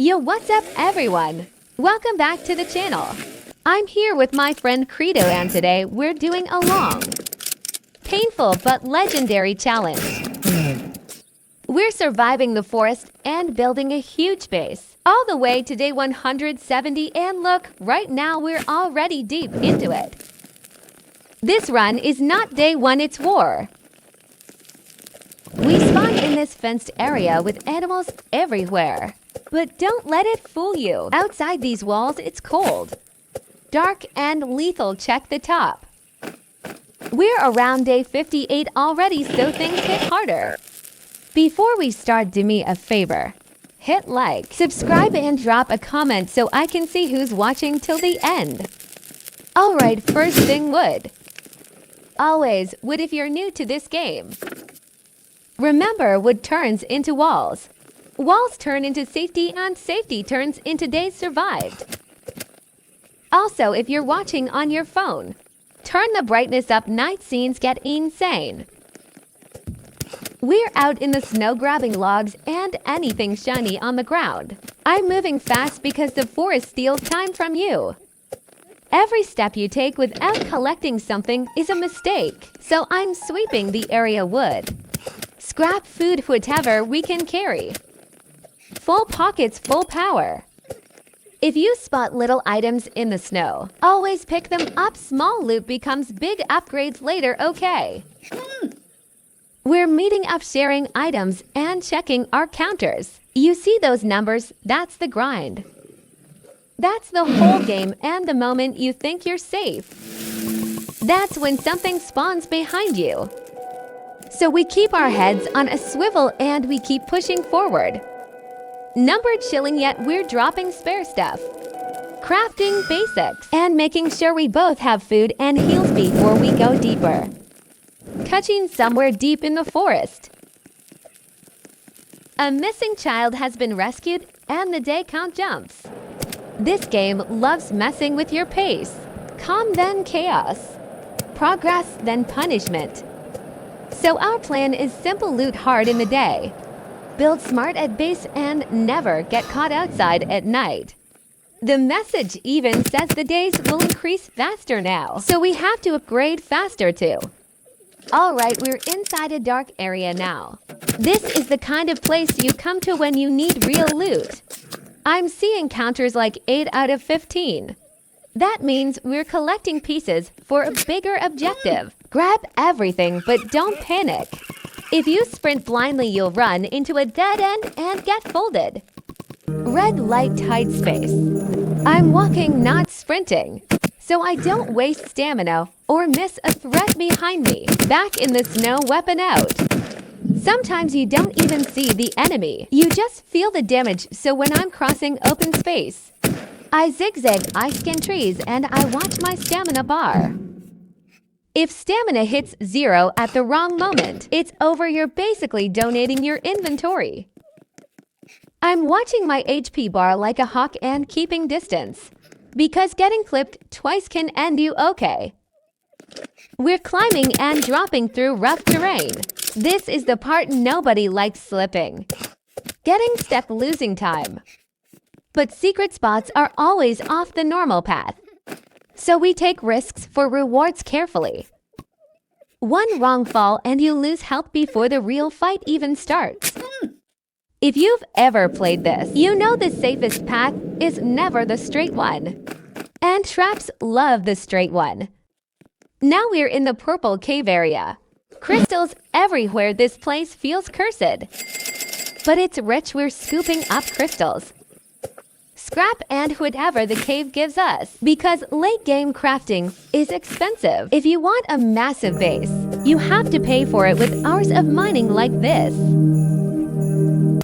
Yo, what's up everyone? Welcome back to the channel. I'm here with my friend Credo and today we're doing a long, painful but legendary challenge. We're surviving the forest and building a huge base all the way to day 170, and look, right now we're already deep into it. This run is not day 1, it's war. We spawn in this fenced area with animals everywhere. But don't let it fool you. Outside these walls, it's cold, dark, and lethal. Check the top. We're around day 58 already, so things hit harder. Before we start, do me a favor. Hit like, subscribe, and drop a comment so I can see who's watching till the end. Alright, first thing, wood. Always wood if you're new to this game. Remember, wood turns into walls. Walls turn into safety, and safety turns into days survived. Also, if you're watching on your phone, turn the brightness up, night scenes get insane. We're out in the snow grabbing logs and anything shiny on the ground. I'm moving fast because the forest steals time from you. Every step you take without collecting something is a mistake, so I'm sweeping the area wood. Scrap food, whatever we can carry. Full pockets, full power. If you spot little items in the snow, always pick them up. Small loot becomes big upgrades later, okay? We're meeting up, sharing items, and checking our counters. You see those numbers? That's the grind. That's the whole game, and the moment you think you're safe, that's when something spawns behind you. So we keep our heads on a swivel and we keep pushing forward. Number chilling, yet we're dropping spare stuff. Crafting basics and making sure we both have food and heals before we go deeper. Catching somewhere deep in the forest. A missing child has been rescued and the day count jumps. This game loves messing with your pace. Calm then chaos. Progress then punishment. So our plan is simple: loot hard in the day. Build smart at base and never get caught outside at night. The message even says the days will increase faster now, so we have to upgrade faster too. Alright, we're inside a dark area now. This is the kind of place you come to when you need real loot. I'm seeing counters like 8 out of 15. That means we're collecting pieces for a bigger objective. Grab everything, but don't panic. If you sprint blindly, you'll run into a dead end and get folded. Red light, tight space. I'm walking, not sprinting, so I don't waste stamina or miss a threat behind me. Back in the snow, weapon out. Sometimes you don't even see the enemy. You just feel the damage, so when I'm crossing open space, I zigzag, I scan trees, and I watch my stamina bar. If stamina hits 0 at the wrong moment, it's over. You're basically donating your inventory. I'm watching my HP bar like a hawk and keeping distance, because getting clipped twice can end you, okay? We're climbing and dropping through rough terrain. This is the part nobody likes: slipping. Getting stuck, losing time. But secret spots are always off the normal path. So we take risks for rewards carefully. One wrong fall and you lose health before the real fight even starts. If you've ever played this, you know the safest path is never the straight one. And traps love the straight one. Now we're in the purple cave area. Crystals everywhere. This place feels cursed. But it's rich. We're scooping up crystals. Scrap and whatever the cave gives us, because late game crafting is expensive. If you want a massive base, you have to pay for it with hours of mining like this.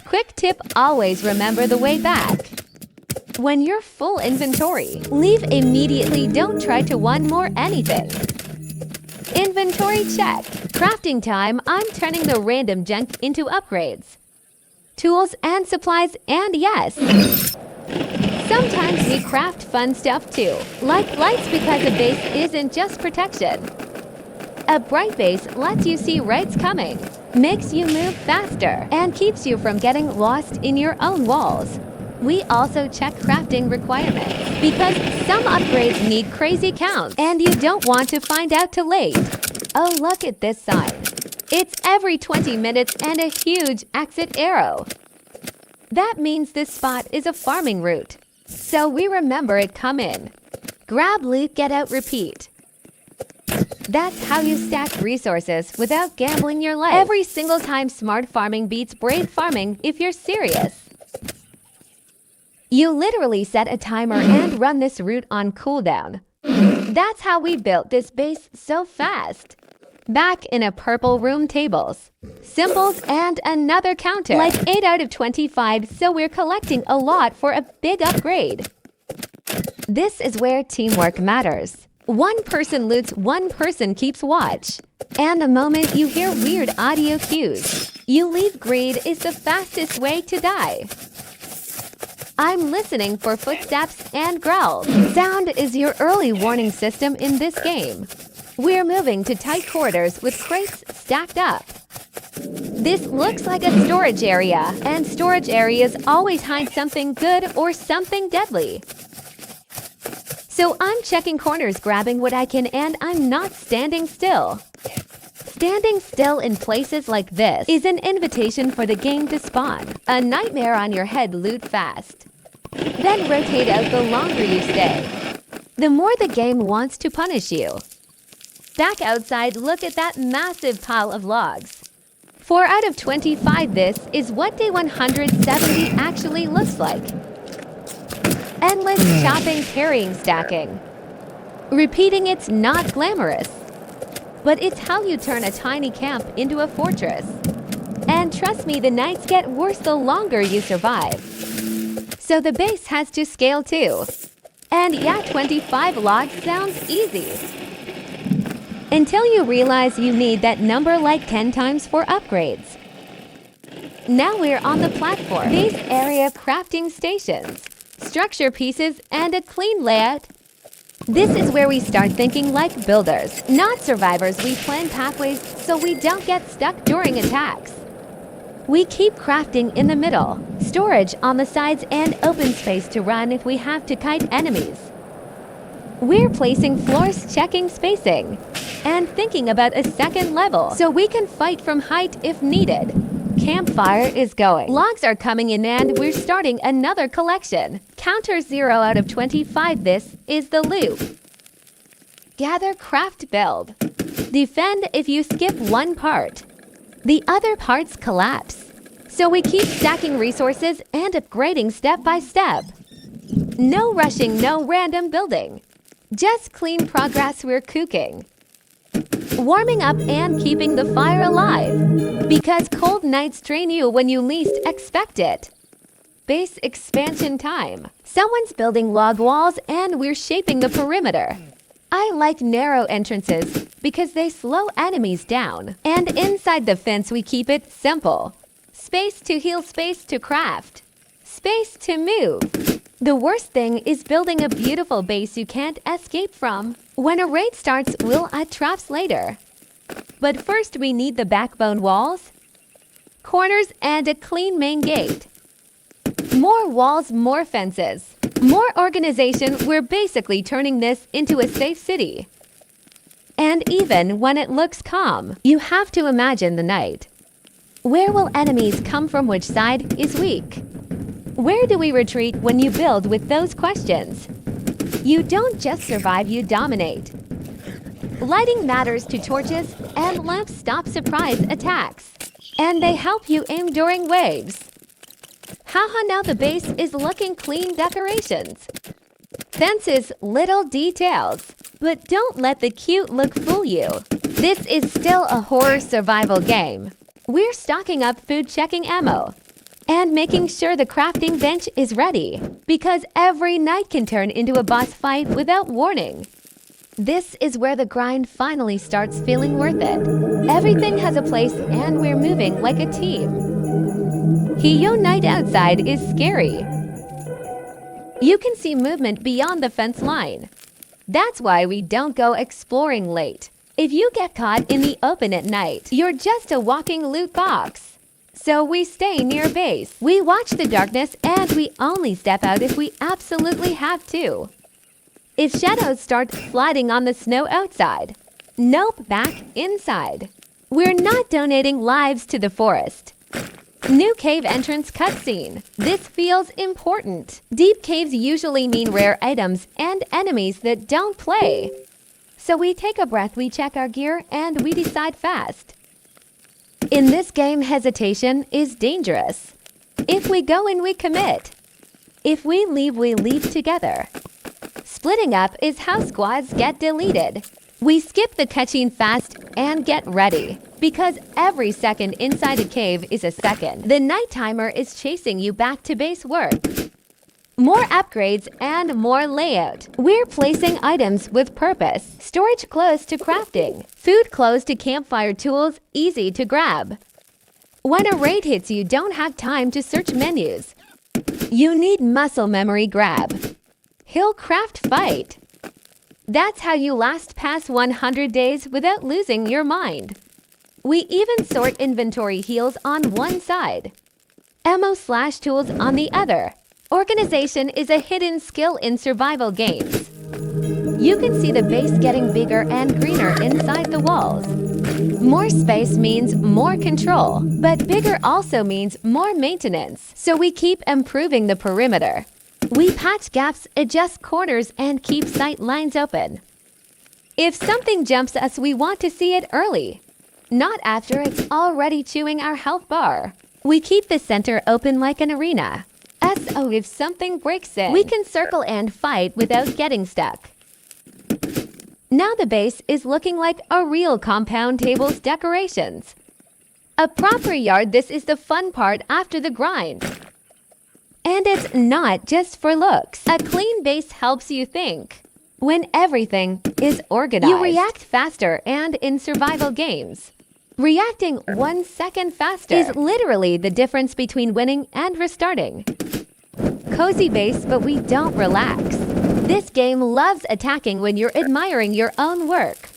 Quick tip: always remember the way back. When you're full inventory, leave immediately. Don't try to one more anything. Inventory check. Crafting time. I'm turning the random junk into upgrades, tools and supplies, and yes, sometimes we craft fun stuff too, like lights, because a base isn't just protection. A bright base lets you see raids coming, makes you move faster, and keeps you from getting lost in your own walls. We also check crafting requirements because some upgrades need crazy counts and you don't want to find out too late. Oh, look at this sign. It's every 20 minutes and a huge exit arrow. That means this spot is a farming route. So we remember it. Come in. Grab loot, get out, repeat. That's how you stack resources without gambling your life. Every single time. Smart farming beats brave farming if you're serious. You literally set a timer and run this route on cooldown. That's how we built this base so fast. Back in a purple room, tables, symbols, and another counter. Like 8 out of 25, so we're collecting a lot for a big upgrade. This is where teamwork matters. One person loots, one person keeps watch. And the moment you hear weird audio cues, you leave. Greed is the fastest way to die. I'm listening for footsteps and growls. Sound is your early warning system in this game. We're moving to tight quarters with crates stacked up. This looks like a storage area, and storage areas always hide something good or something deadly. So I'm checking corners, grabbing what I can, and I'm not standing still. Standing still in places like this is an invitation for the game to spawn. A nightmare on your head. Loot fast. Then rotate out. The longer you stay, the more the game wants to punish you. Back outside, look at that massive pile of logs. 4 out of 25. This is what day 170 actually looks like. Endless chopping, carrying, stacking. Repeating, it's not glamorous. But it's how you turn a tiny camp into a fortress. And trust me, the nights get worse the longer you survive. So the base has to scale too. And yeah, 25 logs sounds easy. Until you realize you need that number like 10 times for upgrades. Now we're on the platform. Base area, crafting stations, structure pieces, and a clean layout. This is where we start thinking like builders, not survivors. We plan pathways so we don't get stuck during attacks. We keep crafting in the middle, storage on the sides, and open space to run if we have to kite enemies. We're placing floors, checking spacing, and thinking about a second level so we can fight from height if needed. Campfire is going. Logs are coming in and we're starting another collection. Counter 0 out of 25. This is the loop. Gather, craft, build. Defend. If you skip one part, the other parts collapse. So we keep stacking resources and upgrading step by step. No rushing, no random building. Just clean progress. We're cooking, warming up, and keeping the fire alive. Because cold nights train you when you least expect it. Base expansion time. Someone's building log walls and we're shaping the perimeter. I like narrow entrances because they slow enemies down. And inside the fence we keep it simple. Space to heal, space to craft, space to move. The worst thing is building a beautiful base you can't escape from. When a raid starts, we'll add traps later. But first we need the backbone walls, corners, and a clean main gate. More walls, more fences, more organization. We're basically turning this into a safe city. And even when it looks calm, you have to imagine the night. Where will enemies come from? Which side is weak? Where do we retreat when you build with those questions? You don't just survive, you dominate. Lighting matters to torches, and lamps stop surprise attacks. And they help you aim during waves. Haha, now the base is looking clean. Decorations, fences, little details. But don't let the cute look fool you. This is still a horror survival game. We're stocking up food, checking ammo, and making sure the crafting bench is ready. Because every night can turn into a boss fight without warning. This is where the grind finally starts feeling worth it. Everything has a place and we're moving like a team. Hiyo night outside is scary. You can see movement beyond the fence line. That's why we don't go exploring late. If you get caught in the open at night, you're just a walking loot box. so we stay near base. We watch the darkness and we only step out if we absolutely have to. If shadows start sliding on the snow outside, nope, back inside. We're not donating lives to the forest. New cave entrance cutscene. This feels important. Deep caves usually mean rare items and enemies that don't play. So we take a breath, we check our gear, and we decide fast. In this game, hesitation is dangerous. If we go in, we commit. If we leave together. Splitting up is how squads get deleted. We skip the cutscene fast and get ready, because every second inside a cave is a second. The night timer is chasing you back to base work. More upgrades and more layout. We're placing items with purpose. Storage close to crafting. Food close to campfire tools, easy to grab. When a raid hits, you don't have time to search menus. You need muscle memory grab. Hill craft fight. That's how you last past 100 days without losing your mind. We even sort inventory heals on one side, ammo/tools on the other. Organization is a hidden skill in survival games. You can see the base getting bigger and greener inside the walls. More space means more control, but bigger also means more maintenance, so we keep improving the perimeter. We patch gaps, adjust corners, and keep sight lines open. If something jumps us, we want to see it early, not after it's already chewing our health bar. We keep the center open like an arena. So if something breaks in, we can circle and fight without getting stuck. Now the base is looking like a real compound table's decorations. A proper yard. This is the fun part after the grind. And it's not just for looks. A clean base helps you think. When everything is organized, you react faster, and in survival games, reacting 1 second faster is literally the difference between winning and restarting. Cozy base, but we don't relax. This game loves attacking when you're admiring your own work.